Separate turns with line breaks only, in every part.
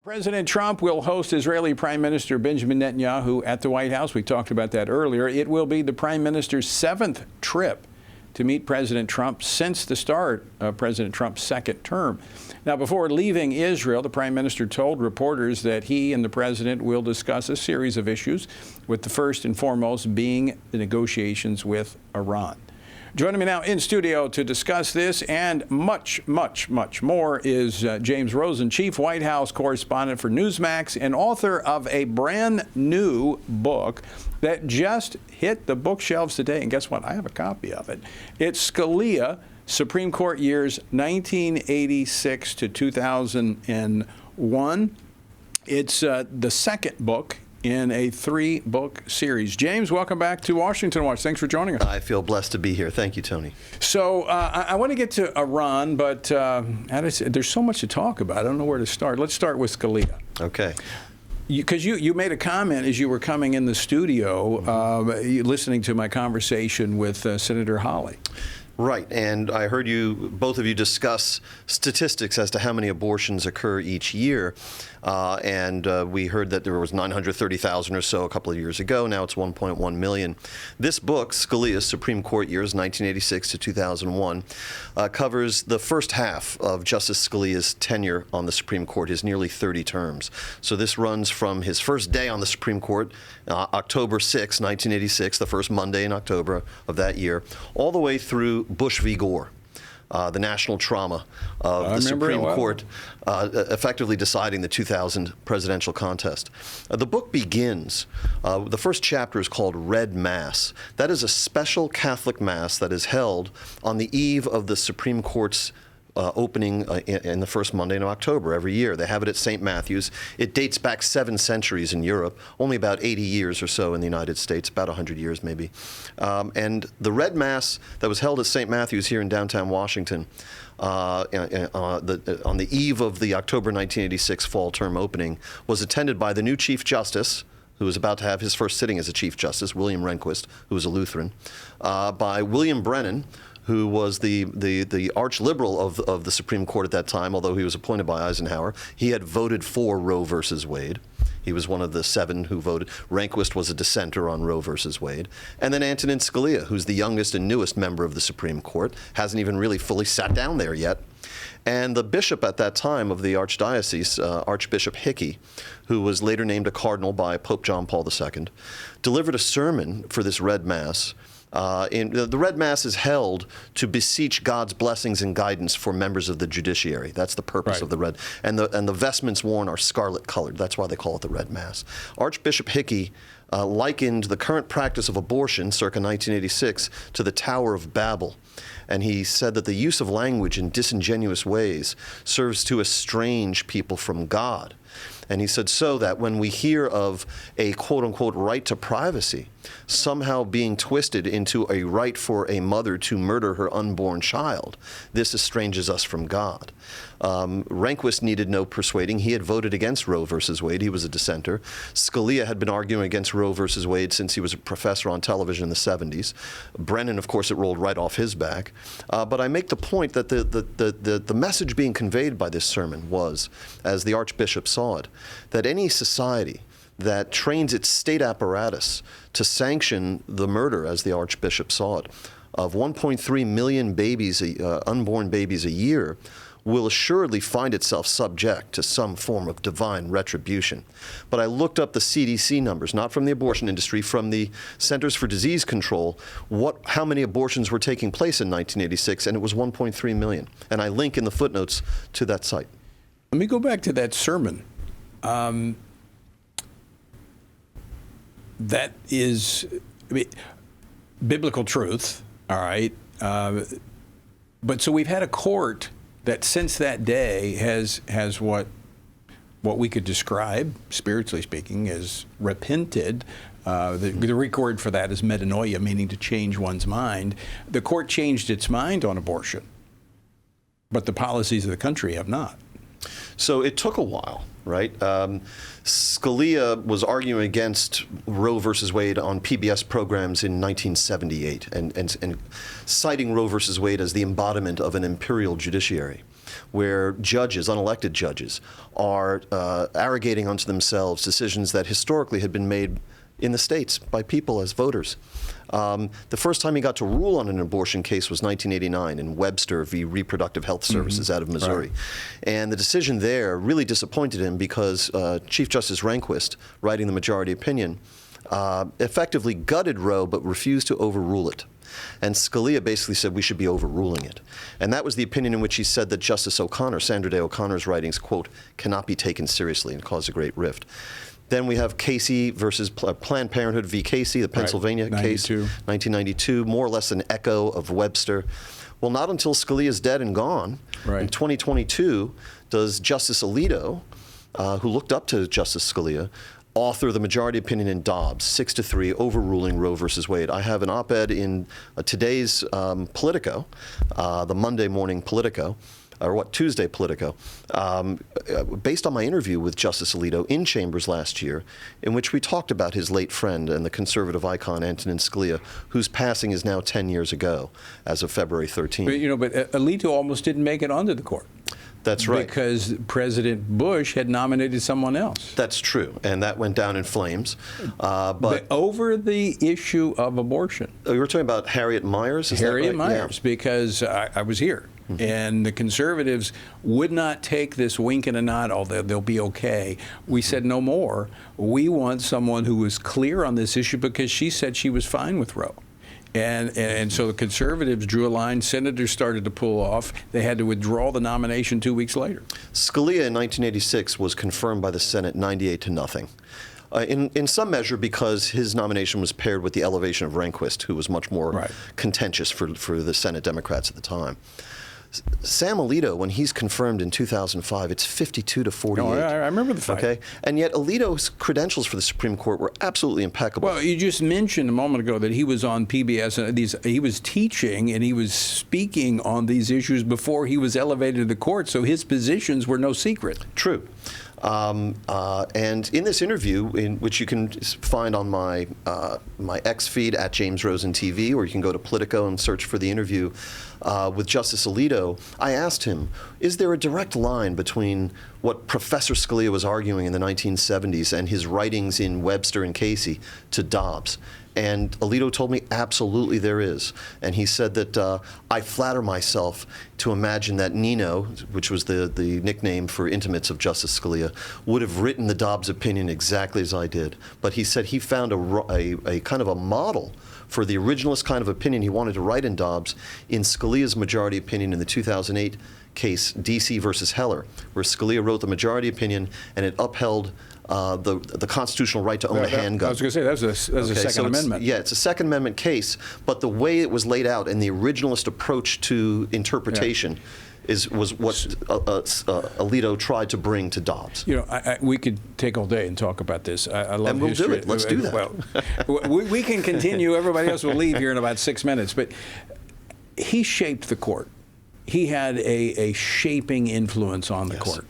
President Trump will host Israeli Prime Minister Benjamin Netanyahu at the White House. We talked about that earlier. It will be the Prime Minister's 7th trip to meet President Trump since the start of President Trump's second term. Now, before leaving Israel, the Prime Minister told reporters that he and the President will discuss a series of issues, with the first and foremost being the negotiations with Iran. Joining me now in studio to discuss this and much, much, much more is James Rosen, Chief White House Correspondent for Newsmax and author of a brand new book that just hit the bookshelves today. And guess what? I have a copy of it. It's Scalia, Supreme Court years 1986 to 2001. It's the second book in a 3-book series. James, welcome back to Washington Watch. Thanks for joining us.
I feel blessed to be here. Thank you, Tony.
So I want to get to Iran, but there's so much to talk about. I don't know where to start. Let's start with Scalia.
Okay.
Because you made a comment as you were coming in the studio, listening to my conversation with Senator Hawley.
Right, and I heard both of you discuss statistics as to how many abortions occur each year, and we heard that there was 930,000 or so a couple of years ago. Now it's 1.1 million. This book, Scalia's Supreme Court years 1986 to 2001, covers the first half of Justice Scalia's tenure on the Supreme Court, his nearly 30 terms. So this runs from his first day on the Supreme Court, October 6, 1986, the first Monday in October of that year, all the way through Bush v. Gore, the national trauma of the Supreme Court effectively deciding the 2000 presidential contest. The book begins, the first chapter is called Red Mass. That is a special Catholic Mass that is held on the eve of the Supreme Court's opening in the first Monday in October every year. They have it at St. Matthew's. It dates back 7 centuries in Europe, only about 80 years or so in the United States, about 100 years maybe. And the Red Mass that was held at St. Matthew's here in downtown Washington on the eve of the October 1986 fall term opening was attended by the new Chief Justice, who was about to have his first sitting as a Chief Justice, William Rehnquist, who was a Lutheran, by William Brennan, who was the arch-liberal of the Supreme Court at that time, although he was appointed by Eisenhower. He had voted for Roe versus Wade. He was one of the 7 who voted. Rehnquist was a dissenter on Roe versus Wade. And then Antonin Scalia, who's the youngest and newest member of the Supreme Court, hasn't even really fully sat down there yet. And the bishop at that time of the archdiocese, Archbishop Hickey, who was later named a cardinal by Pope John Paul II, delivered a sermon for this Red Mass. The Red Mass is held to beseech God's blessings and guidance for members of the judiciary. That's the purpose of the red. And the vestments worn are scarlet colored. That's why they call it the Red Mass. Archbishop Hickey likened the current practice of abortion, circa 1986, to the Tower of Babel. And he said that the use of language in disingenuous ways serves to estrange people from God. And he said so that when we hear of a quote-unquote right to privacy somehow being twisted into a right for a mother to murder her unborn child, this estranges us from God. Rehnquist needed no persuading. He had voted against Roe versus Wade. He was a dissenter. Scalia had been arguing against Roe versus Wade since he was a professor on television in the 70s. Brennan, of course, it rolled right off his back. But I make the point that the message being conveyed by this sermon was, as the Archbishop saw it, that any society that trains its state apparatus to sanction the murder, as the Archbishop saw it, of 1.3 million babies, unborn babies a year, will assuredly find itself subject to some form of divine retribution. But I looked up the CDC numbers, not from the abortion industry, from the Centers for Disease Control, how many abortions were taking place in 1986, and it was 1.3 million. And I link in the footnotes to that site.
Let me go back to that sermon. That is biblical truth, all right? But so we've had a court that since that day has what we could describe, spiritually speaking, as repented. The Greek word for that is metanoia, meaning to change one's mind. The court changed its mind on abortion, but the policies of the country have not.
So it took a while, right? Scalia was arguing against Roe versus Wade on PBS programs in 1978 and citing Roe versus Wade as the embodiment of an imperial judiciary. where judges, unelected judges, are arrogating unto themselves decisions that historically had been made in the states by people as voters. The first time he got to rule on an abortion case was 1989 in Webster v. Reproductive Health Services out of Missouri.
Right.
And the decision there really disappointed him because Chief Justice Rehnquist, writing the majority opinion, effectively gutted Roe but refused to overrule it. And Scalia basically said we should be overruling it. And that was the opinion in which he said that Justice O'Connor, Sandra Day O'Connor's writings, quote, cannot be taken seriously and caused a great rift. Then we have Casey versus Planned Parenthood v. Casey, the Pennsylvania case, 1992, more or less an echo of Webster. Well, not until Scalia's dead and gone, in 2022, does Justice Alito, who looked up to Justice Scalia, author the majority opinion in Dobbs, 6-3, overruling Roe versus Wade. I have an op-ed in today's Politico, the Monday morning Politico, or Tuesday Politico, based on my interview with Justice Alito in Chambers last year, in which we talked about his late friend and the conservative icon Antonin Scalia, whose passing is now 10 years ago, as of February 13th.
But Alito almost didn't make it onto the court.
That's right.
Because President Bush had nominated someone else.
That's true, and that went down in flames.
But over the issue of abortion.
You were talking about Harriet Miers?
Harriet Miers, because I was here. Mm-hmm. And the conservatives would not take this wink and a nod, oh, they'll be okay. We said no more. We want someone who was clear on this issue because she said she was fine with Roe. And so the conservatives drew a line. Senators started to pull off. They had to withdraw the nomination 2 weeks later.
Scalia in 1986 was confirmed by the Senate 98-0. In some measure because his nomination was paired with the elevation of Rehnquist, who was much more contentious for the Senate Democrats at the time. Sam Alito, when he's confirmed in 2005, it's 52-48.
Oh, I remember the fight.
Okay, and yet Alito's credentials for the Supreme Court were absolutely impeccable.
Well, you just mentioned a moment ago that he was on PBS and he was teaching and he was speaking on these issues before he was elevated to the court, so his positions were no secret.
True. And in this interview, which you can find on my X feed at James Rosen TV, or you can go to Politico and search for the interview with Justice Alito, I asked him, is there a direct line between what Professor Scalia was arguing in the 1970s and his writings in Webster and Casey to Dobbs? And Alito told me absolutely there is. And he said that I flatter myself to imagine that Nino, which was the nickname for intimates of Justice Scalia, would have written the Dobbs opinion exactly as I did. But he said he found a kind of a model for the originalist kind of opinion he wanted to write in Dobbs in Scalia's majority opinion in the 2008 case, D.C. versus Heller, where Scalia wrote the majority opinion and it upheld the constitutional right to own a handgun.
I was going to say, that was a Second Amendment.
Yeah, it's a Second Amendment case, but the way it was laid out and the originalist approach to interpretation was what Alito tried to bring to Dobbs.
You know, we could take all day and talk about this. I love
and we'll
history.
do it. Let's do that.
Well, we can continue. Everybody else will leave here in about 6 minutes. But he shaped the court. He had a shaping influence on the court.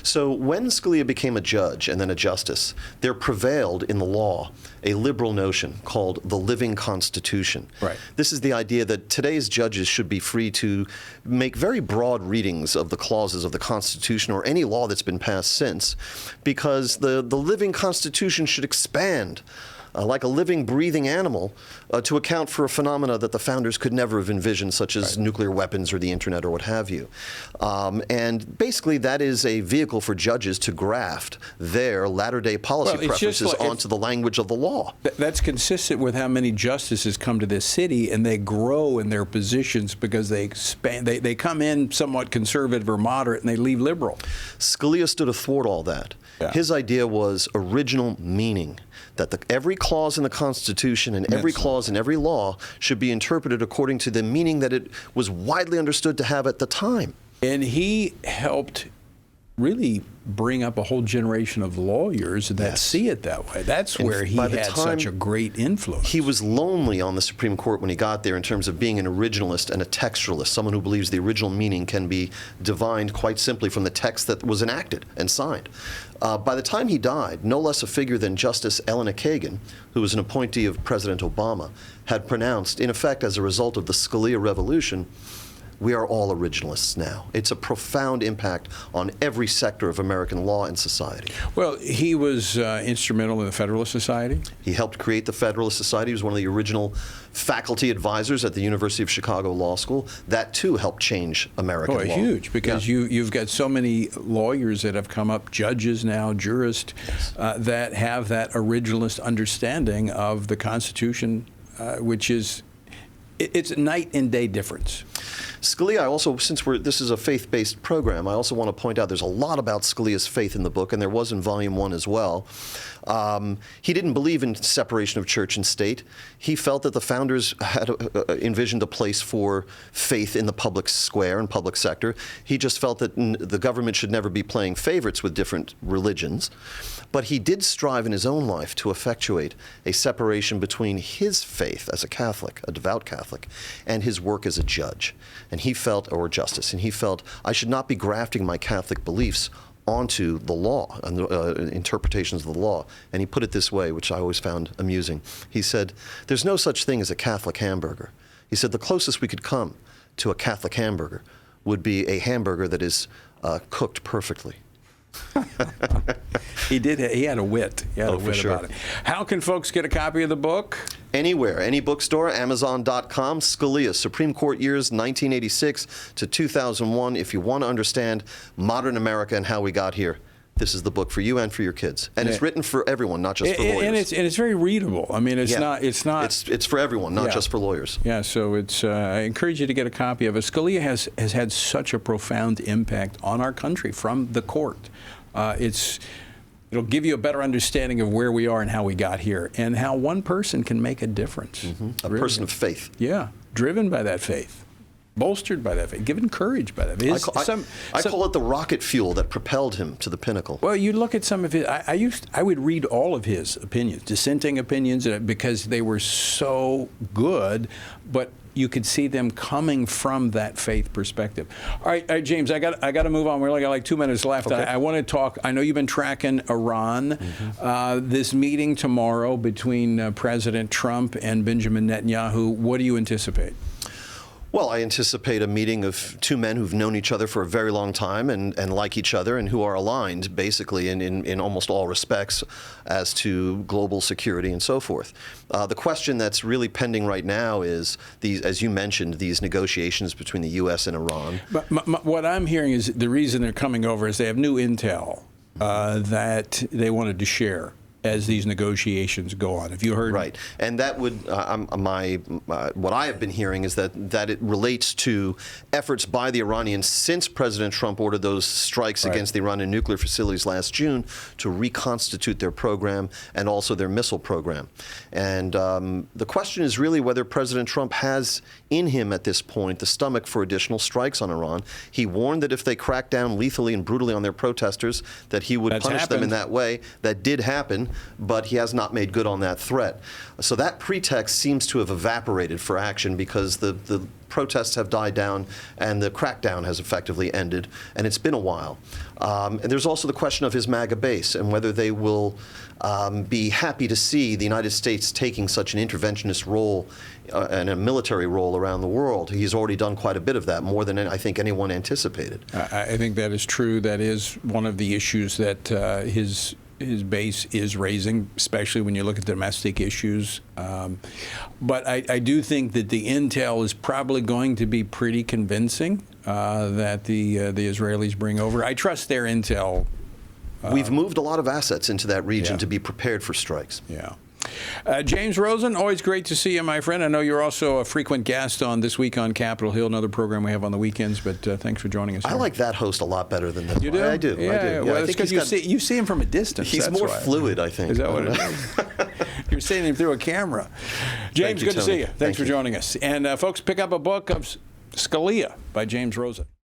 So when Scalia became a judge and then a justice, there prevailed in the law a liberal notion called the living Constitution.
Right.
This is the idea that today's judges should be free to make very broad readings of the clauses of the Constitution or any law that's been passed since, because the living Constitution should expand like a living, breathing animal to account for a phenomena that the founders could never have envisioned, such as nuclear weapons or the internet or what have you. And basically, that is a vehicle for judges to graft their latter-day policy preferences onto the language of the law.
That's consistent with how many justices come to this city, and they grow in their positions because they expand. They come in somewhat conservative or moderate, and they leave liberal.
Scalia stood athwart all that. Yeah. His idea was original meaning, that every clause in the Constitution and every clause in every law should be interpreted according to the meaning that it was widely understood to have at the time.
And he helped really bring up a whole generation of lawyers that see it that way. That's where he had such a great influence.
He was lonely on the Supreme Court when he got there in terms of being an originalist and a textualist, someone who believes the original meaning can be divined quite simply from the text that was enacted and signed. By the time he died, no less a figure than Justice Elena Kagan, who was an appointee of President Obama, had pronounced, in effect as a result of the Scalia Revolution, we are all originalists now. It's a profound impact on every sector of American law and society.
Well, he was instrumental in the Federalist Society.
He helped create the Federalist Society. He was one of the original faculty advisors at the University of Chicago Law School. That, too, helped change American law.
Huge, because you've got so many lawyers that have come up, judges now, jurists, that have that originalist understanding of the Constitution, which is, it's a night and day difference.
Scalia, I also, since this is a faith-based program, I also want to point out there's a lot about Scalia's faith in the book, and there was in Volume 1 as well. He didn't believe in separation of church and state. He felt that the founders had envisioned a place for faith in the public square and public sector. He just felt that the government should never be playing favorites with different religions. But he did strive in his own life to effectuate a separation between his faith as a Catholic, a devout Catholic, and his work as a judge. And he felt, or justice, and he felt, I should not be grafting my Catholic beliefs onto the law and interpretations of the law. And he put it this way, which I always found amusing. He said, there's no such thing as a Catholic hamburger. He said the closest we could come to a Catholic hamburger would be a hamburger that is cooked perfectly.
He had a wit. He had a wit about it. How can folks get a copy of the book?
Anywhere, any bookstore, Amazon.com. Scalia, Supreme Court years 1986 to 2001. If you want to understand modern America and how we got here, this is the book for you and for your kids. And it's written for everyone, not just for lawyers.
And it's very readable. I mean,
it's for everyone, not just for lawyers.
Yeah, so I encourage you to get a copy of it. Scalia has had such a profound impact on our country from the court. It'll give you a better understanding of where we are and how we got here and how one person can make a difference.
A person of faith.
Yeah, driven by that faith. Bolstered by that faith, given courage by that faith.
I call it the rocket fuel that propelled him to the pinnacle.
Well, you look at some of his. I would read all of his opinions, dissenting opinions, because they were so good, but you could see them coming from that faith perspective. All right, James, I got to move on. We only got like 2 minutes left.
Okay.
I want to talk. I know you've been tracking Iran. This meeting tomorrow between President Trump and Benjamin Netanyahu. What do you anticipate?
Well, I anticipate a meeting of two men who've known each other for a very long time and like each other and who are aligned basically in almost all respects as to global security and so forth. The question that's really pending right now is these, as you mentioned, these negotiations between the U.S. and Iran.
But what I'm hearing is the reason they're coming over is they have new intel that they wanted to share as these negotiations go on. Have you heard?
Right, and that would what I have been hearing is that it relates to efforts by the Iranians since President Trump ordered those strikes against the Iranian nuclear facilities last June to reconstitute their program and also their missile program. And the question is really whether President Trump has in him at this point the stomach for additional strikes on Iran. He warned that if they crack down lethally and brutally on their protesters, that he would punish them in that way. That did happen, but he has not made good on that threat. So that pretext seems to have evaporated for action because the protests have died down and the crackdown has effectively ended, and it's been a while. And there's also the question of his MAGA base and whether they will be happy to see the United States taking such an interventionist role and a military role around the world. He's already done quite a bit of that, more than I think anyone anticipated.
I think that is true. That is one of the issues that his base is raising, especially when you look at domestic issues. But I do think that the intel is probably going to be pretty convincing that the Israelis bring over. I trust their intel.
We've moved a lot of assets into that region to be prepared for strikes.
Yeah. James Rosen, always great to see you, my friend. I know you're also a frequent guest on This Week on Capitol Hill, another program we have on the weekends, but thanks for joining us here.
I like that host a lot better than this one.
You do?
I do.
Yeah,
I do.
Well, it's because you see him from a distance.
He's more fluid, I think.
Is that what it is? You're seeing him through a camera. James, good to see you. Thanks for joining us. And folks, pick up a book of Scalia by James Rosen.